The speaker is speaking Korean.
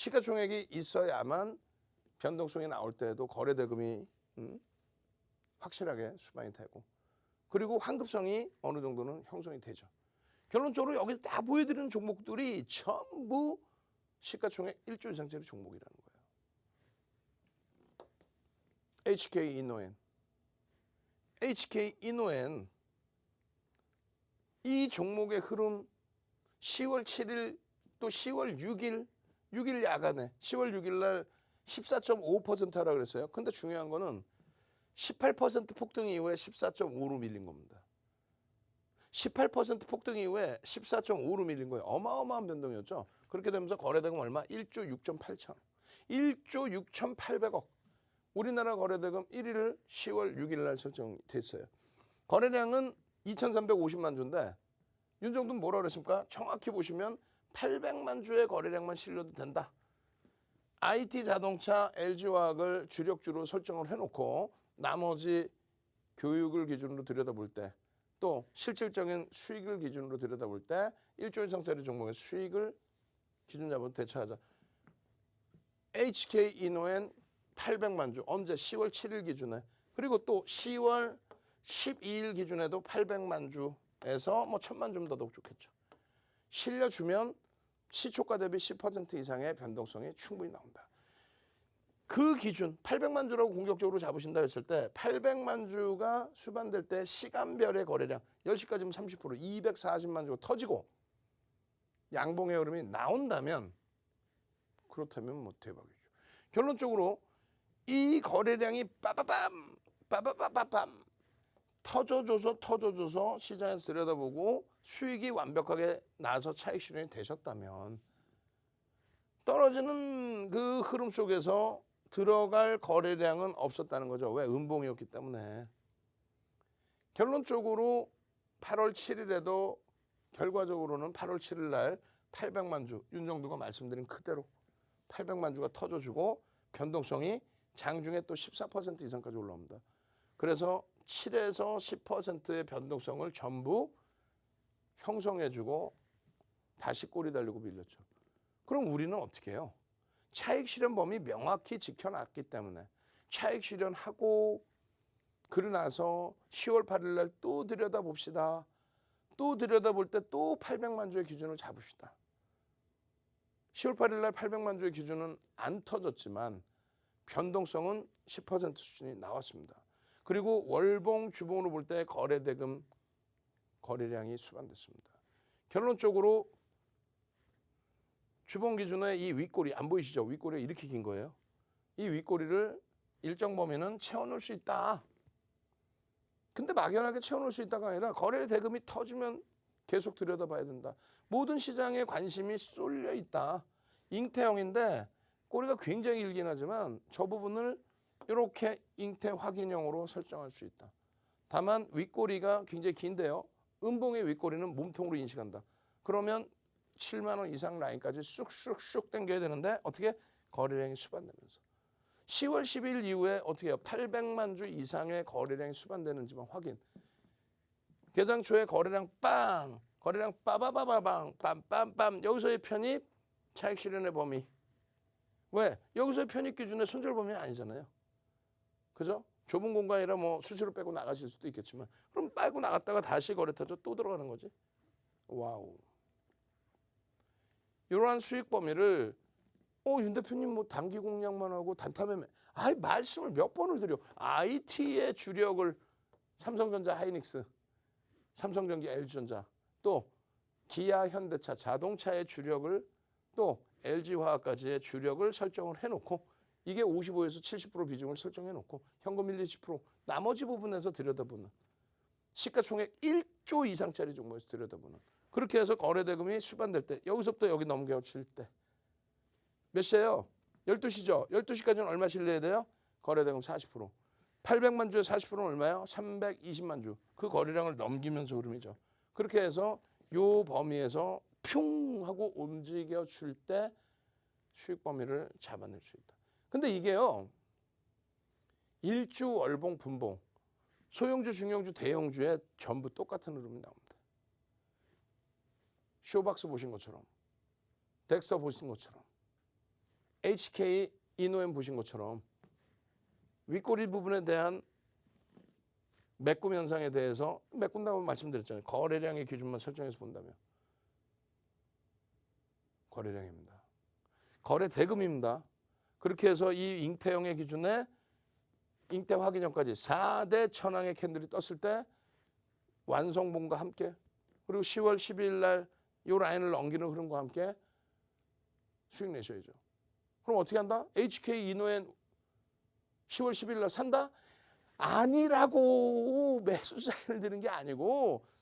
시가총액이 있어야만 변동성이 나올 때에도 거래대금이 확실하게 수반이 되고, 그리고 환급성이 어느 정도는 형성이 되죠. 결론적으로 여기 다 보여드리는 종목들이 전부 시가총액 1조 이상짜리 종목이라는 거예요. HK이노엔. HK이노엔 이 종목의 흐름 10월 7일 또 10월 6일 야간에 10월 6일 날 14.5% 하라 그랬어요. 근데 중요한 거는 18% 폭등 이후에 14.5로 밀린 겁니다. 18% 폭등 이후에 14.5로 밀린 거예요. 어마어마한 변동이었죠. 그렇게 되면서 거래대금 얼마? 1조 6,8천. 1조 6,800억. 우리나라 거래대금 1위를 10월 6일 날 설정됐어요. 거래량은 2,350만 주인데 윤정도는 뭐라 그랬습니까? 정확히 보시면 800만 주의 거래량만 실려도 된다. IT 자동차, LG화학을 주력주로 설정을 해놓고 나머지 교육을 기준으로 들여다볼 때, 또 실질적인 수익을 기준으로 들여다볼 때 1조 이상짜리 종목의 수익을 기준 잡아서 대처하자. HK이노엔 800만 주, 언제? 10월 7일 기준에. 그리고 또 10월 12일 기준에도 800만 주에서 뭐 1000만 주면 더더욱 좋겠죠. 실려주면 시초가 대비 10% 이상의 변동성이 충분히 나온다. 그 기준 800만 주라고 공격적으로 잡으신다 했을 때 800만 주가 수반될 때 시간별의 거래량 10시까지면 30% 240만 주가 터지고 양봉의 흐름이 나온다면, 그렇다면 뭐 대박이죠. 결론적으로 이 거래량이 빠바밤 터져줘서 시장에서 들여다보고 수익이 완벽하게 나서 차익 실현이 되셨다면 떨어지는 그 흐름 속에서 들어갈 거래량은 없었다는 거죠. 왜? 음봉이었기 때문에. 결론적으로 8월 7일에도 결과적으로는 8월 7일 날 800만 주, 윤정도가 말씀드린 그대로 800만 주가 터져주고 변동성이 장중에 또 14% 이상까지 올라옵니다. 그래서 7에서 10%의 변동성을 전부 형성해주고 다시 꼬리 달리고 밀렸죠. 그럼 우리는 어떻게 해요? 차익 실현 범위 명확히 지켜놨기 때문에 차익 실현하고 그러고 나서 10월 8일 날 또 들여다봅시다. 또 들여다볼 때 또 800만 주의 기준을 잡읍시다. 10월 8일 날 800만 주의 기준은 안 터졌지만 변동성은 10% 수준이 나왔습니다. 그리고 월봉, 주봉으로 볼 때 거래대금 거래량이 수반됐습니다. 결론적으로 주봉 기준의 이 윗꼬리 안 보이시죠? 윗꼬리가 이렇게 긴 거예요. 이 윗꼬리를 일정 범위는 채워놓을 수 있다. 근데 막연하게 채워놓을 수 있다가 아니라 거래대금이 터지면 계속 들여다봐야 된다. 모든 시장에 관심이 쏠려 있다. 잉태형인데 꼬리가 굉장히 길긴 하지만 저 부분을 이렇게 잉태 확인형으로 설정할 수 있다. 다만 윗꼬리가 굉장히 긴데요. 음봉의 윗꼬리는 몸통으로 인식한다. 그러면 7만 원 이상 라인까지 쑥쑥쑥 당겨야 되는데 어떻게? 거래량이 수반되면서. 10월 10일 이후에 어떻게 해요? 800만 주 이상의 거래량이 수반되는지만 확인. 개장 초에 거래량 빵, 거래량 빠바바바방, 빰빰빰. 여기서의 편입, 차익 실현의 범위. 왜? 여기서의 편입 기준의 손절 범위는 아니잖아요. 그죠? 좁은 공간이라 뭐 수시로 빼고 나가실 수도 있겠지만 그럼 빼고 나갔다가 다시 거래 터져 또 들어가는 거지. 와우. 이러한 수익 범위를 윤 대표님 뭐 단기 공략만 하고 단타 매매. 말씀을 몇 번을 드려. IT의 주력을 삼성전자 하이닉스, 삼성전기 LG전자, 또 기아 현대차 자동차의 주력을 또 LG화학까지의 주력을 설정을 해놓고 이게 55에서 70% 비중을 설정해놓고 현금 1, 20% 나머지 부분에서 들여다보는 시가총액 1조 이상짜리 종목에서 들여다보는 그렇게 해서 거래대금이 수반될 때 여기서부터 여기 넘겨칠 때 몇 시예요? 12시죠. 12시까지는 얼마 실려야 돼요? 거래대금 40%. 800만 주에 40%는 얼마예요? 320만 주. 그 거래량을 넘기면서 흐름이죠. 그렇게 해서 요 범위에서 퓨 하고 움직여 줄 때 수익 범위를 잡아낼 수 있다. 근데 이게요. 일주, 월봉, 분봉. 소형주, 중형주, 대형주에 전부 똑같은 흐름이 나옵니다. 쇼박스 보신 것처럼, 덱스터 보신 것처럼. HK 이노엠 보신 것처럼 윗꼬리 부분에 대한 메꿈 현상에 대해서 메꾼다고 말씀드렸잖아요. 거래량의 기준만 설정해서 본다면 거래량입니다. 거래 대금입니다. 그렇게 해서 이 잉태형의 기준에 잉태 확인 전까지 4대 천왕의 캔들이 떴을 때 완성본과 함께 그리고 10월 12일 날 이 라인을 넘기는 흐름과 함께 수익 내셔야죠. 그럼 어떻게 한다? HK 이노엔 10월 10일 날 산다? 아니라고 매수 사인을 드는 게 아니고